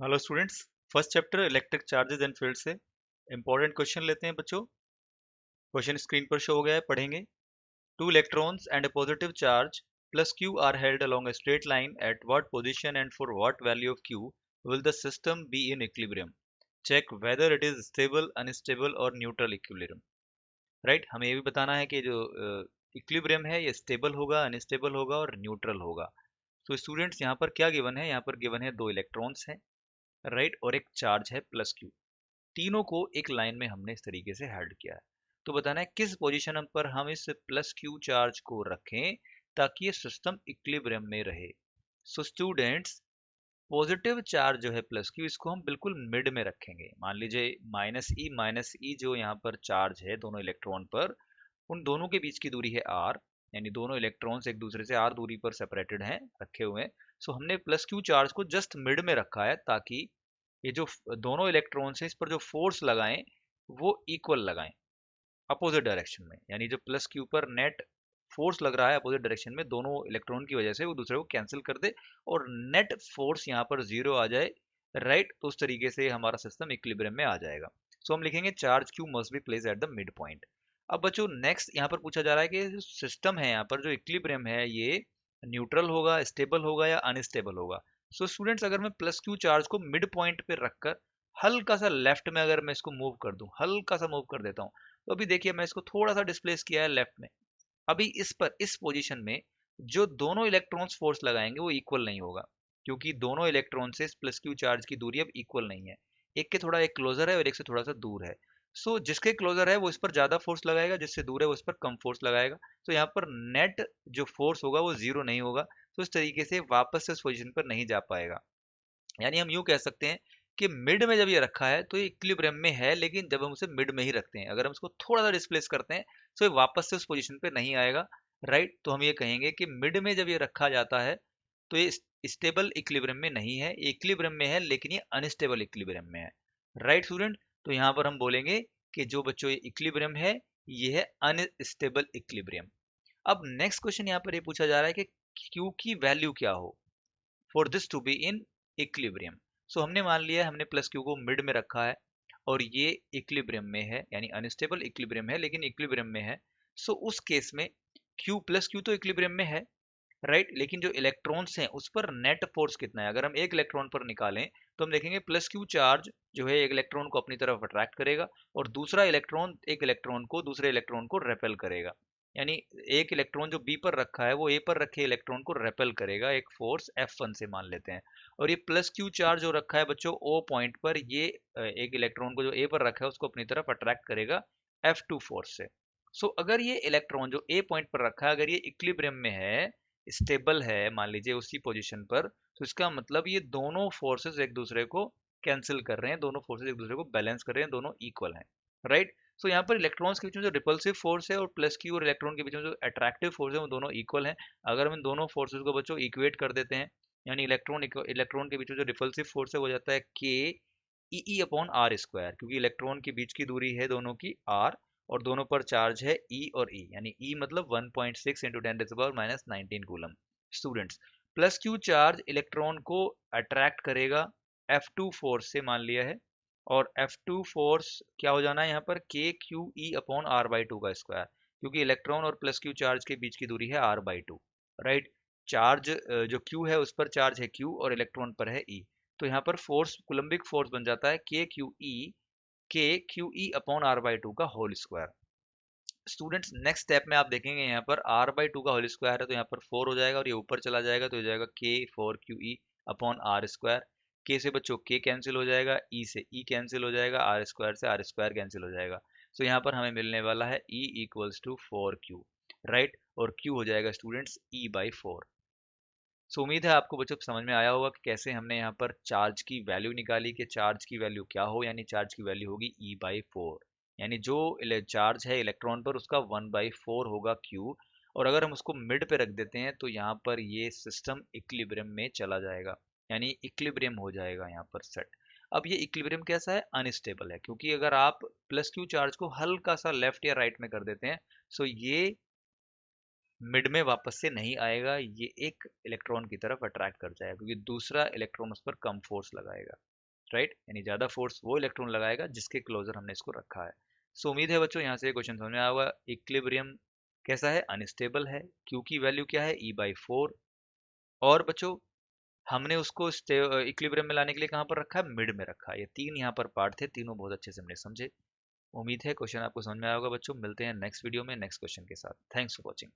Hello students. First chapter electric charges and field से important question लेते हैं बच्चों। क्वेश्चन स्क्रीन पर शो हो गया है, पढ़ेंगे। Two electrons and a positive charge plus q are held along a straight line at what position and for what value of q will the system be in equilibrium. Check whether it is stable, unstable और neutral equilibrium. Right, हमें ये भी बताना है कि जो equilibrium है ये स्टेबल होगा, अनस्टेबल होगा और न्यूट्रल होगा। तो स्टूडेंट्स यहाँ पर क्या गिवन है? यहाँ पर गिवन है दो इलेक्ट्रॉन्स हैं, राइट, और एक चार्ज है प्लस क्यू। तीनों को एक लाइन में हमने इस तरीके से हेल्ड किया है। तो बताना है किस पोजीशन पर हम इस प्लस क्यू चार्ज को रखें ताकि ये सिस्टम इक्विलिब्रियम में रहे। सो स्टूडेंट्स, पॉजिटिव चार्ज जो है प्लस क्यू, इसको हम बिल्कुल मिड में रखेंगे। मान लीजिए माइनस ई जो यहाँ पर चार्ज है दोनों इलेक्ट्रॉन पर, उन दोनों के बीच की दूरी है आर, यानी दोनों इलेक्ट्रॉन्स एक दूसरे से आर दूरी पर सेपरेटेड हैं, रखे हुए हैं। सो हमने प्लस क्यू चार्ज को जस्ट मिड में रखा है ताकि ये जो दोनों इलेक्ट्रॉन्स हैं इस पर जो फोर्स लगाएं वो इक्वल लगाएं, अपोजिट डायरेक्शन में। यानी जो प्लस क्यू पर नेट फोर्स लग रहा है अपोजिट डायरेक्शन में, दोनों इलेक्ट्रॉन की वजह से वो दूसरे को कैंसिल कर दे और नेट फोर्स यहाँ पर जीरो आ जाए। राइट, तो उस तरीके से हमारा सिस्टम इक्विलिब्रियम में आ जाएगा। सो हम लिखेंगे charge Q must be place at the mid point. अब बच्चों नेक्स्ट यहाँ पर पूछा जा रहा है कि जो सिस्टम है यहाँ पर, जो इक्विलिब्रियम है, ये न्यूट्रल होगा, स्टेबल होगा या अनस्टेबल होगा। सो स्टूडेंट्स, अगर मैं प्लस क्यू चार्ज को मिड पॉइंट पे रखकर हल्का सा लेफ्ट में अगर मैं इसको मूव कर दूं, हल्का सा मूव कर देता हूँ, तो अभी देखिए मैं इसको थोड़ा सा डिस्प्लेस किया है लेफ्ट में। अभी इस पर, इस पोजीशन में जो दोनों इलेक्ट्रॉन्स फोर्स लगाएंगे वो इक्वल नहीं होगा, क्योंकि दोनों इलेक्ट्रॉन से इस प्लस क्यू चार्ज की दूरी अब इक्वल नहीं है। एक के थोड़ा एक क्लोजर है और एक से थोड़ा सा दूर है। सो जिसके क्लोजर है वो इस पर ज्यादा फोर्स लगाएगा, जिससे दूर है वो इस पर कम फोर्स लगाएगा। तो यहाँ पर नेट जो फोर्स होगा वो जीरो नहीं होगा। तो इस तरीके से वापस से उस पोजीशन पर नहीं जा पाएगा। यानी हम यूं कह सकते हैं कि मिड में जब ये रखा है तो ये इक्विलिब्रियम में है, लेकिन जब हम उसे मिड में ही रखते हैं, अगर हम इसको थोड़ा सा डिस्प्लेस करते हैं तो ये वापस से उस पोजीशन पे नहीं आएगा। राइट, तो हम ये कहेंगे कि मिड में जब ये रखा जाता है तो ये स्टेबल इक्विलिब्रियम में नहीं है, ये इक्विलिब्रियम में है लेकिन ये अनस्टेबल इक्विलिब्रियम में है। राइट स्टूडेंट, तो यहाँ पर हम बोलेंगे कि जो बच्चों ये इक्विलिब्रियम है ये है अनस्टेबल इक्विलिब्रियम। अब नेक्स्ट क्वेश्चन यहाँ पर ये पूछा जा रहा है कि क्यू की वैल्यू क्या हो for this to be in equilibrium. So हमने मान लिया, हमने प्लस क्यू को मिड में रखा है और ये इक्विलिब्रियम में है, यानी अनस्टेबल इक्विलिब्रियम है लेकिन इक्विलिब्रियम में है। सो उस केस में क्यू प्लस क्यू तो इक्विलिब्रियम में है, राइट, लेकिन जो इलेक्ट्रॉन्स हैं उस पर नेट फोर्स कितना है? अगर हम एक इलेक्ट्रॉन पर निकालें तो हम देखेंगे प्लस क्यू चार्ज जो है एक इलेक्ट्रॉन को अपनी तरफ अट्रैक्ट करेगा और दूसरा इलेक्ट्रॉन एक इलेक्ट्रॉन को, दूसरे इलेक्ट्रॉन को रेपेल करेगा। यानी एक इलेक्ट्रॉन जो बी पर रखा है वो ए पर रखे इलेक्ट्रॉन को रेपेल करेगा, एक फोर्स F1 से मान लेते हैं। और ये प्लस क्यू चार्ज जो रखा है बच्चों ओ पॉइंट पर, ये एक इलेक्ट्रॉन को जो ए पर रखा है उसको अपनी तरफ अट्रैक्ट करेगा F2 फोर्स से। सो अगर ये इलेक्ट्रॉन जो ए पॉइंट पर रखा है अगर ये इक्विलिब्रियम में है, स्टेबल है मान लीजिए उसी पोजीशन पर, तो इसका मतलब ये दोनों फोर्सेस एक दूसरे को कैंसिल कर रहे हैं, दोनों फोर्सेस एक दूसरे को बैलेंस कर रहे हैं, दोनों इक्वल हैं। राइट, सो यहाँ पर इलेक्ट्रॉन्स के बीच में जो रिपल्सिव फोर्स है और प्लस क्यू और इलेक्ट्रॉन के बीच में जो अट्रैक्टिव फोर्स है वो दोनों इक्वल हैं। अगर हम इन दोनों फोर्सेस को बच्चों इक्वेट कर देते हैं, यानी इलेक्ट्रॉन के बीच में जो रिपल्सिव फोर्स है वो जाता है के ई अपॉन आर स्क्वायर, क्योंकि इलेक्ट्रॉन के बीच की दूरी है दोनों की आर और दोनों पर चार्ज है ई और ई, यानी ई मतलब 1.6 into 10⁻⁻19 coulomb. Students, plus q charge electron को अट्रैक्ट करेगा F2 फोर्स से, मान लिया है, और F2 फोर्स क्या हो जाना है यहाँ पर k Q E upon are by two का स्क्वायर, क्योंकि इलेक्ट्रॉन और प्लस क्यू चार्ज के बीच की दूरी है r by two. Right, charge जो क्यू है उस पर चार्ज है क्यू और इलेक्ट्रॉन पर है ई। तो यहाँ पर फोर्स कुलम्बिक फोर्स बन जाता है K Q E upon are by two whole होल स्क्वायर। स्टूडेंट्स, नेक्स्ट स्टेप में आप देखेंगे यहाँ पर आर बाई टू का होल स्क्वायर है तो यहाँ पर 4 हो जाएगा और ये ऊपर चला जाएगा तो हो जाएगा के 4 क्यू ई अपॉन आर स्क्वायर। के से बच्चों के कैंसिल हो जाएगा, ई से ई कैंसिल हो जाएगा, आर स्क्वायर से आर स्क्वायर कैंसिल हो जाएगा। सो यहाँ पर हमें मिलने वाला है e equals to 4 q. Right, और क्यू हो जाएगा स्टूडेंट्स ई बाई 4। सो उम्मीद है आपको बच्चों समझ में आया होगा कि कैसे हमने यहाँ पर चार्ज की वैल्यू निकाली कि चार्ज की वैल्यू क्या हो, यानी चार्ज की वैल्यू होगी ई बाई 4, यानी जो चार्ज है इलेक्ट्रॉन पर उसका 1/4 होगा क्यू। और अगर हम उसको मिड पे रख देते हैं तो यहाँ पर ये सिस्टम इक्विलिब्रियम में चला जाएगा, यानी इक्विलिब्रियम हो जाएगा यहाँ पर सेट। अब ये इक्विलिब्रियम कैसा है? अनस्टेबल है, क्योंकि अगर आप प्लस क्यू चार्ज को हल्का सा लेफ्ट या राइट में कर देते हैं सो ये मिड में वापस से नहीं आएगा, ये एक इलेक्ट्रॉन की तरफ अट्रैक्ट कर जाएगा क्योंकि दूसरा इलेक्ट्रॉन उस पर कम फोर्स लगाएगा। राइट, यानी ज़्यादा फोर्स वो इलेक्ट्रॉन लगाएगा जिसके क्लोजर हमने इसको रखा है। सो उम्मीद है बच्चों यहाँ से क्वेश्चन समझ में आया होगा। इक्विलिब्रियम कैसा है, अनस्टेबल है, क्यू की वैल्यू क्या है, E/4। और बच्चों हमने उसको इक्विलिब्रियम में लाने के लिए कहाँ पर रखा है, मिड में रखा है। ये तीन यहाँ पर पार्ट थे, तीनों बहुत अच्छे से हमने समझे। उम्मीद है क्वेश्चन आपको समझ में आया होगा बच्चों। मिलते हैं नेक्स्ट वीडियो में नेक्स्ट क्वेश्चन के साथ। Thanks for watching.